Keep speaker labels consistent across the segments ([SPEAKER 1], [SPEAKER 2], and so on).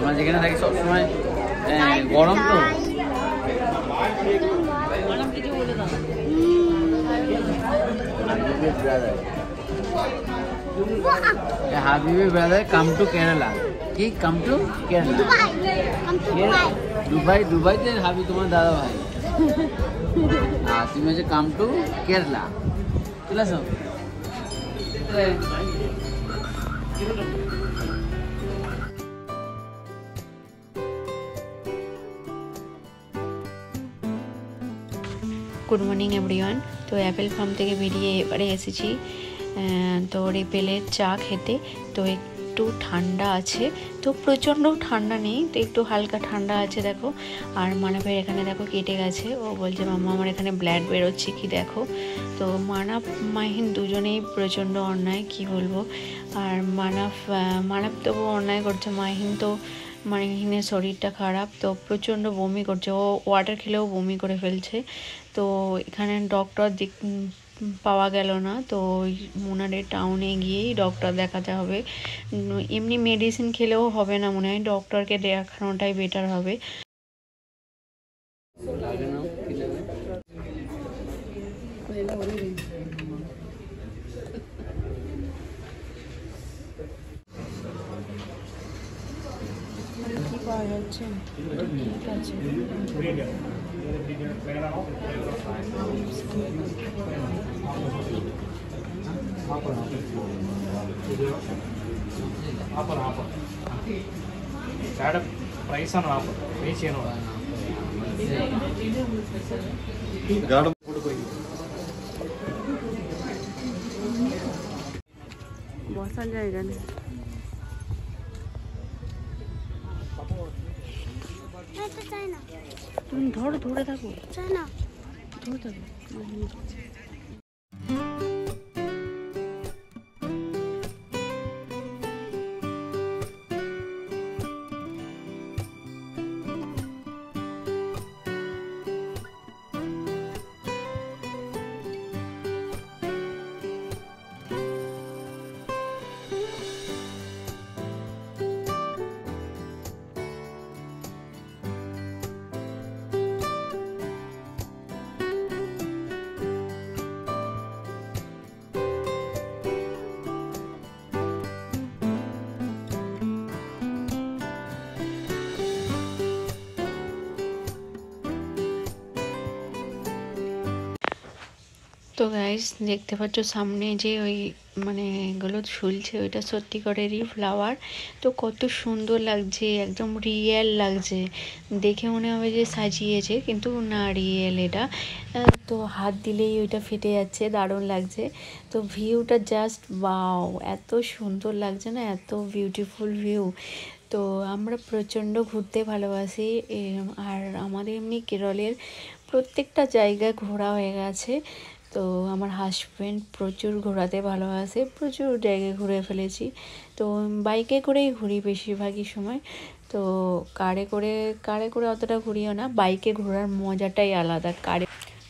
[SPEAKER 1] আমরা যেখানে থাকি সবসময় গরম তো। হাবিবি ব্রাদার কাম টু কেরালা। কি কাম টু কেরালা? দুবাইতে হাবি তোমার দাদা ভাই। আর তুমি হচ্ছে কাম টু কেরালা। চলে আসো।
[SPEAKER 2] Good morning everyone. তো অ্যাপেল ফার্ম থেকে বেরিয়ে এবারে এসেছি তো রেপেলের চা খেতে। তো একটু ঠান্ডা আছে, তো প্রচণ্ড ঠান্ডা নেই, তো একটু হালকা ঠান্ডা আছে দেখো। আর মানাফের এখানে দেখো কেটে গেছে, ও বলছে মাম্মা আমার এখানে ব্লাড বেরোচ্ছে কি দেখো। তো মানাফ মাহিন দুজনেই প্রচণ্ড অন্যায়, কি বলবো। আর মানাফ তবু অন্যায় করছে, মাহিনের শরীরটা খারাপ, তো প্রচণ্ড বমি করছে, ও ওয়াটার খেলেও বমি করে ফেলছে। তো এখানে ডক্টর পাওয়া গেল না, তো মুনারে টাউনে গিয়েই ডক্টর দেখাতে হবে। এমনি মেডিসিন খেলেও হবে না, মনে হয় ডক্টরকে দেখানোটাই বেটার হবে। কি পাওয়া যাচ্ছে? ঠিক আছে,
[SPEAKER 1] പ്രൈസ് ആണ് പേ ചെയ്യണോ?
[SPEAKER 2] বসার জায়গা নেই। তুমি ধরে থাকো, ধরে থাকো। তো গাইস দেখতে পাচ্ছ সামনে যে ওই এগুলো ঝুলছে, ওইটা সত্যিকারেরই ফ্লাওয়ার। তো কত সুন্দর লাগছে, একদম রিয়েল লাগছে, দেখে মনে হবে যে সাজিয়েছে, কিন্তু না, রিয়েল এটা। তো হাত দিলেই ওইটা ফেটে যাচ্ছে, দারুণ লাগছে। তো ভিউটা জাস্ট ওয়াও, এত সুন্দর লাগছে না, এত বিউটিফুল ভিউ। তো আমরা প্রচণ্ড ঘুরতে ভালোবাসি, আর আমাদের এমনি কেরলের প্রত্যেকটা জায়গায় ঘোরা হয়ে গেছে। তো আমার হাজব্যান্ড প্রচুর ঘোরাতে ভালোবাসে, প্রচুর জায়গায় ঘুরে ফেলেছি। তো বাইকে করেই ঘুরি বেশিরভাগই সময়। তো কারে করে অতটা ঘুরিও না, বাইকে ঘোরার মজাটাই আলাদা কারে।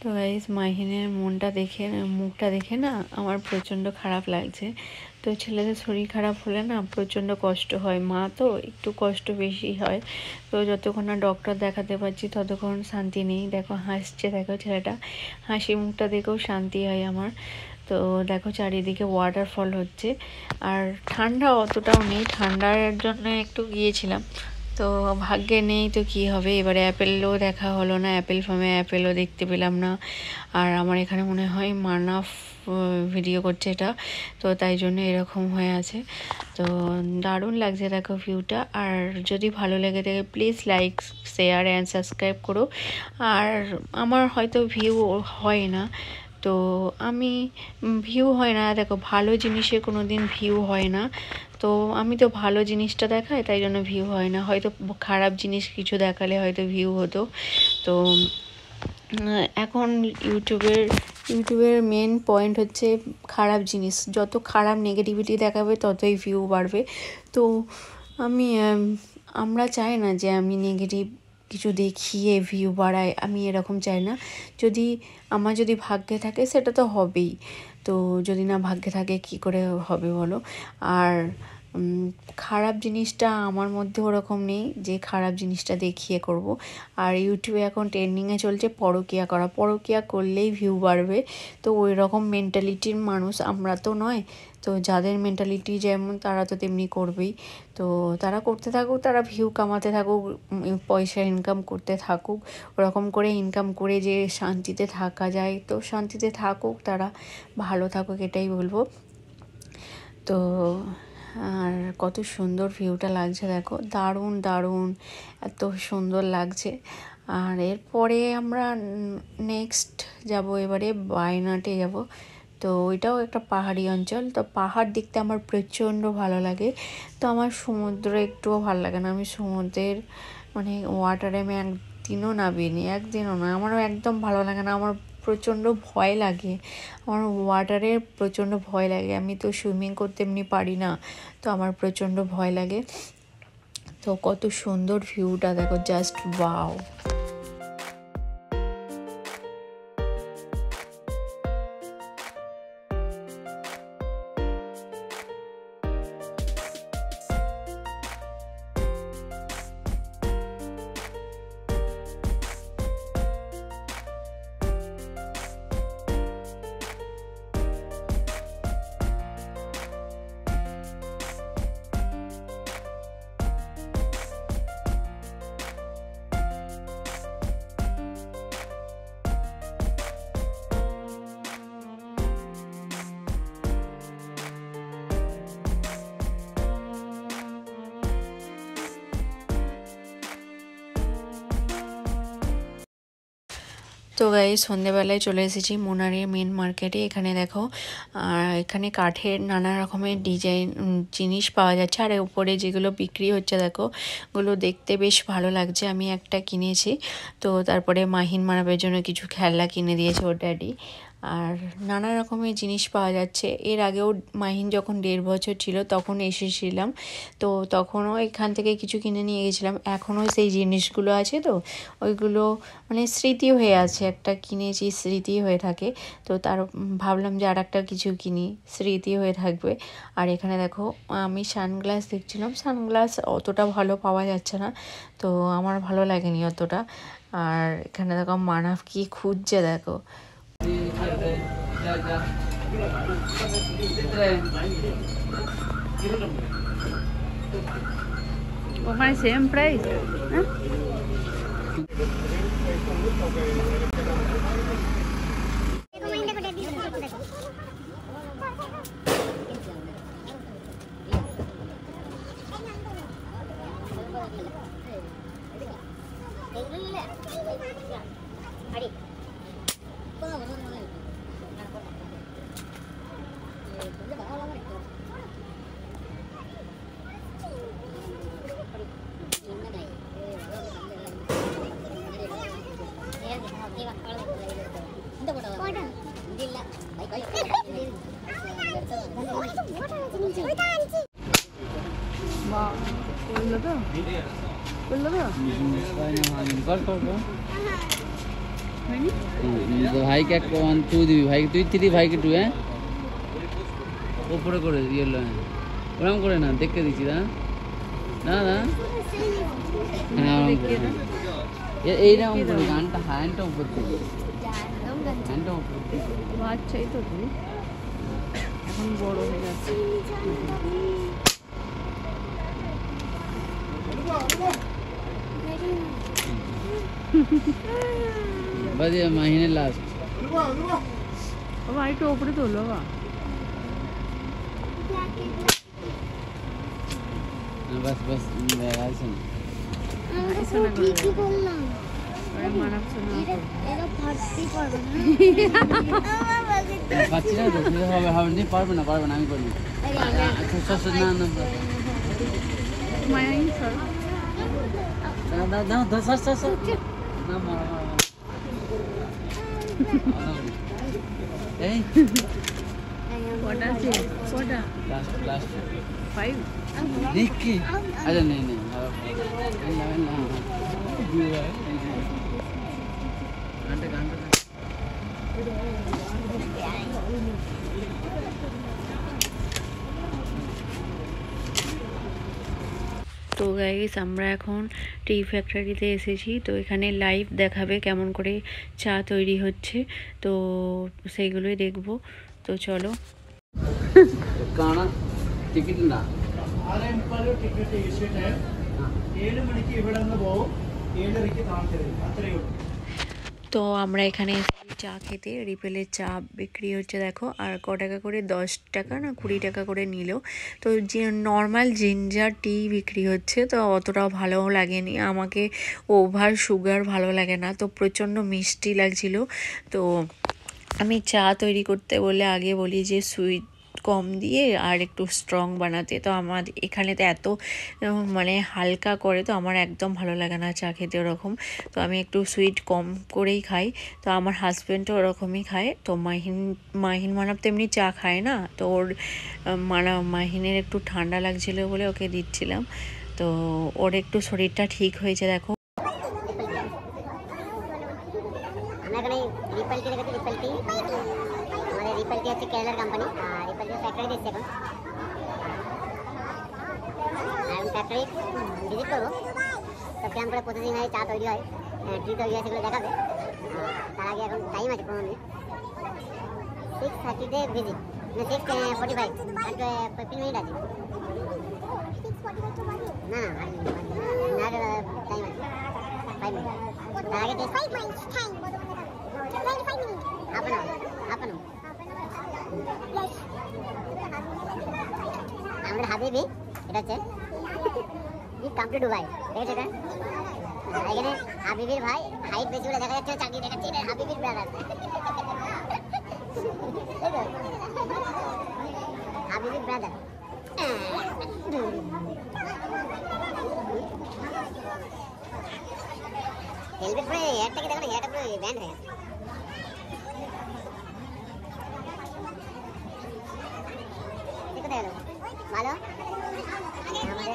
[SPEAKER 2] তো গাইস মাহিনের মুখটা দেখে না আমার প্রচণ্ড খারাপ লাগছে। তো ছেলেদের শরীর খারাপ হলে না প্রচণ্ড কষ্ট হয়, মা তো একটু কষ্ট বেশি হয়। তো যতক্ষণ না ডক্টর দেখাতে পারছি ততক্ষণ শান্তি নেই। দেখো হাসছে, দেখো ছেলেটা হাসি মুখটা দেখেও শান্তি হয় আমার। তো দেখো চারিদিকে ওয়াটারফল হচ্ছে, আর ঠান্ডা অতটাও নেই, ঠান্ডার জন্য একটু গিয়েছিলাম, তো ভাগ্যে নেই তো কি হবে। এবারে অ্যাপেলও দেখা হলো না, অ্যাপেল ফার্মে অ্যাপেলও দেখতে পেলাম না। আর আমার এখানে মনে হয় মানাফ ভিডিও করছে এটা, তো তাই জন্য এরকম হয়ে আছে। তো দারুণ লাগছে দেখো ভিউটা। আর যদি ভালো লেগে থাকে please like, share and subscribe করো। আর আমার হয়তো ভিউ হয় না, তো ভিউ হয় না, দেখো ভালো জিনিসের কোনো দিন ভিউ হয় না। তো আমি তো ভালো জিনিসটা দেখাই, তাই জন্য ভিউ হয় না। হয়তো খারাপ জিনিস কিছু দেখালে হয়তো ভিউ হতো। তো এখন ইউটিউবের মেন পয়েন্ট হচ্ছে খারাপ জিনিস, যত খারাপ নেগেটিভিটি দেখাবে ততই ভিউ বাড়বে। তো আমরা চাই না যে আমি নেগেটিভ কিছু দেখিয়ে ভিউ বাড়াই, আমি এরকম চাই না। আমার যদি ভাগ্যে থাকে সেটা তো হবেই, তো যদি না ভাগ্যে থাকে কি করে হবে বলো। আর খারাপ জিনিসটা আমার মধ্যে ওরকম নেই যে খারাপ জিনিসটা দেখিয়ে করব। আর ইউটিউবে এখন ট্রেন্ডিংয়ে চলছে পরকীয়া করা, পরকীয়া করলেই ভিউ বাড়বে। তো ওই রকম মেন্টালিটির মানুষ আমরা তো নয়। তো যাদের মেন্টালিটি যেমন তারা তো তেমনি করবেই। তো তারা করতে থাকুক, তারা ভিউ কামাতে থাকুক, পয়সা ইনকাম করতে থাকুক। ওরকম করে ইনকাম করে যে শান্তিতে থাকা যায় তো শান্তিতে থাকুক, তারা ভালো থাকুক, এটাই বলবো। তো আর কত সুন্দর ভিউটা লাগছে দেখো, দারুণ দারুণ, এত সুন্দর লাগছে। আর এরপরে আমরা নেক্সট যাব, এবারে বায়নাটে যাব। তো ওইটাও একটা পাহাড়ি অঞ্চল। তো পাহাড় দেখতে আমার প্রচণ্ড ভালো লাগে। তো আমার সমুদ্র একটুও ভালো লাগে না। আমি সমুদ্রের মানে ওয়াটারে আমি একদিনও নামিনি, একদিনও না। আমারও একদম ভালো লাগে না, আমার প্রচণ্ড ভয় লাগে। আমার ওয়াটারে প্রচণ্ড ভয় লাগে। আমি তো সুইমিং করতে এমনি পারি না, তো আমার প্রচণ্ড ভয় লাগে। তো কত সুন্দর ভিউটা দেখো, জাস্ট ওয়াও। তো গাইস, সন্ধেবেলায় চলে এসেছি মোনারের মেন মার্কেটে। এখানে দেখো, আর এখানে কাঠের নানা রকমের ডিজাইন জিনিস পাওয়া যাচ্ছে। আর উপরে যেগুলো বিক্রি হচ্ছে দেখো, ওগুলো দেখতে বেশ ভালো লাগছে। আমি একটা কিনেছি। তো তারপরে মাহিন মানাবের জন্য কিছু খেলনা কিনে দিয়েছে ওর ড্যাডি। আর নানা রকমের জিনিস পাওয়া যাচ্ছে। এর আগেও মাহিন যখন 1.5 বছর ছিল তখন এসেছিলাম, তো তখনও এখান থেকে কিছু কিনে নিয়ে গেছিলাম। এখনও সেই জিনিসগুলো আছে, তো ওইগুলো মানে স্মৃতি হয়ে আছে। একটা কিনেছি, স্মৃতি হয়ে থাকে। তো তার ভাবলাম যে আর একটা কিছু কিনি, স্মৃতি হয়ে থাকবে। আর এখানে দেখো, আমি সানগ্লাস দেখছিলাম। সানগ্লাস অতটা ভালো পাওয়া যাচ্ছে না, তো আমার ভালো লাগেনি অতটা। আর এখানে দেখো মানাফ কি খুঁজছে দেখো।
[SPEAKER 3] ওখানে সেম প্রাইস।
[SPEAKER 1] ভাইকে একটা 1 2 দিবি, ভাই তুই 3, ভাইকে 2। হ্যাঁ, উপরে করে ইয়েলো। হ্যাঁ, ওরকম করে না, দেখতে দিচ্ছি। না না না, হ্যাঁ এইরকম করে গানটা, হ্যান্ডটা উপর থেকে, হ্যান্ডটা উপর থেকে।
[SPEAKER 3] বাচ্চাই তো তুই, এখন বড় হয়ে যাচ্ছে।
[SPEAKER 1] বাজে মাহিনের লাস্ট।
[SPEAKER 3] বাবা একটু ওপরে তোলো বাবা।
[SPEAKER 1] বাস বাস, আছে না। পাচ্ছি না তো, হবে হবে না, পারবে না, পারবে না, আমি করবো। আচ্ছা না না, দাও দাও দাও, সর না, মারা মারা এই
[SPEAKER 3] কটা আছে? কটা?
[SPEAKER 1] লাস্ট
[SPEAKER 3] 5
[SPEAKER 1] দেখ কি? আরে নেই নেই, গানটা গানটা
[SPEAKER 2] তো গাইস আমরা এখন টি ফ্যাক্টরিতে এসেছি, তো এখানে লাইভ দেখাবে কেমন করে চা তৈরি হচ্ছে, তো সেইগুলোই দেখবো। তো চলো।
[SPEAKER 1] കാണാ ടിക്കറ്റ് ഉണ്ടാ
[SPEAKER 4] 6:45 ടിക്കറ്റ് ഇഷ്യൂഡ് 7 മണിക്ക് ഇവിടെ നിന്ന് പോകും, 7:30ക്ക് താമസിക്കും, അത്രയേ ഉള്ളൂ।
[SPEAKER 2] তো আমরা এখানে এসেছি চা খেতে। রিপেলের চা বিক্রি হচ্ছে দেখো, আর ক টাকা করে, 10 টাকা না 20 টাকা করে নিল। তো যে নর্মাল জিঞ্জার টি বিক্রি হচ্ছে, তো অতটাও ভালো লাগেনি আমাকে, ওভার সুগার ভালো লাগে না, তো প্রচণ্ড মিষ্টি লাগছিল। তো আমি চা তৈরি করতে বলে আগে বলি যে সুইট কম দিয়ে আর একটু স্ট্রং বানাতে, তো আমার এখানে তো এত মানে হালকা করে, তো আমার একদম ভালো লাগে না চা খেতে ওরকম। তো আমি একটু সুইট কম করেই খাই, তো আমার হাজব্যান্ডও ওরকমই খায়। তো মাহিন মানব তো এমনি চা খায় না, তো ওর মাহিনের একটু ঠান্ডা লাগছিল বলে ওকে দিচ্ছিলাম, তো ওর একটু শরীরটা ঠিক হয়েছে দেখো।
[SPEAKER 5] রিপেলটি হচ্ছে কেরালার কোম্পানি, রিপেলটি ফ্যাক্টরি দিচ্ছে এখন ফ্যাক্টরি ভিজিট করবো, সব কেমন করে প্রতিদিন হয় চা তৈরি হয়, টি তৈরি হয়, সেগুলো দেখাবে। তার আগে এখন টাইম আছে 15 মিনিট, 6:30 ভিজিট, 6:45 15 মিনিট আছে। না না টাইম আছে 5 মিনিট, তার আগে 5 minute time, 25 minute, half an hour. আমাদের হাবিবি, এটা হচ্ছে কাম টু দুবাই, দেখেছো এটা? এখানে হাবিবির ভাই হাইট বেশি বলে দেখা যাচ্ছে, চাকরি দেখাচ্ছে, এটা হাবিবির ব্রাদার। হাবিবির ব্রাদার হেলমেট পরে হেয়ারটাকে দেখো না, হেয়ারটা পুরো ব্যান্ড হয়ে গেছে। ভালো আমাদের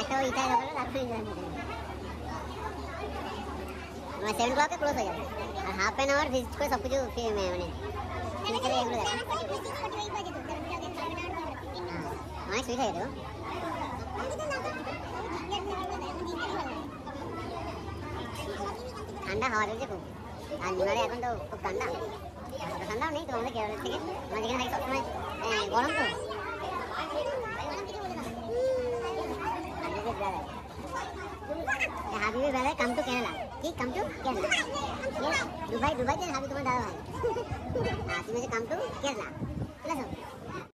[SPEAKER 5] একটা ওই ইটাই হবে, তারপরে 7 o'clock ক্লোজ হয়ে যাবে, আর হাফ অ্যান আওয়ার ভিজিট করে সব কিছু মানে ফিউচারে এগুলো দেখো। অনেক সুইট হয়ে গেছে, ঠান্ডা হাওয়া চলছে খুব, আর নিমারে এখন তো খুব ঠান্ডা, ঠান্ডাও নেই। তো আমাদের কেরলের থেকে আমরা যেখানে থাকি সবসময় গরম, তো হাবিবের বেলায় কাম টু কেরালা, কি কাম টু কেরালা, দুবাইতে হাবি তোমার দাদা ভাই, তুমি হচ্ছে কাম টু কেরালা।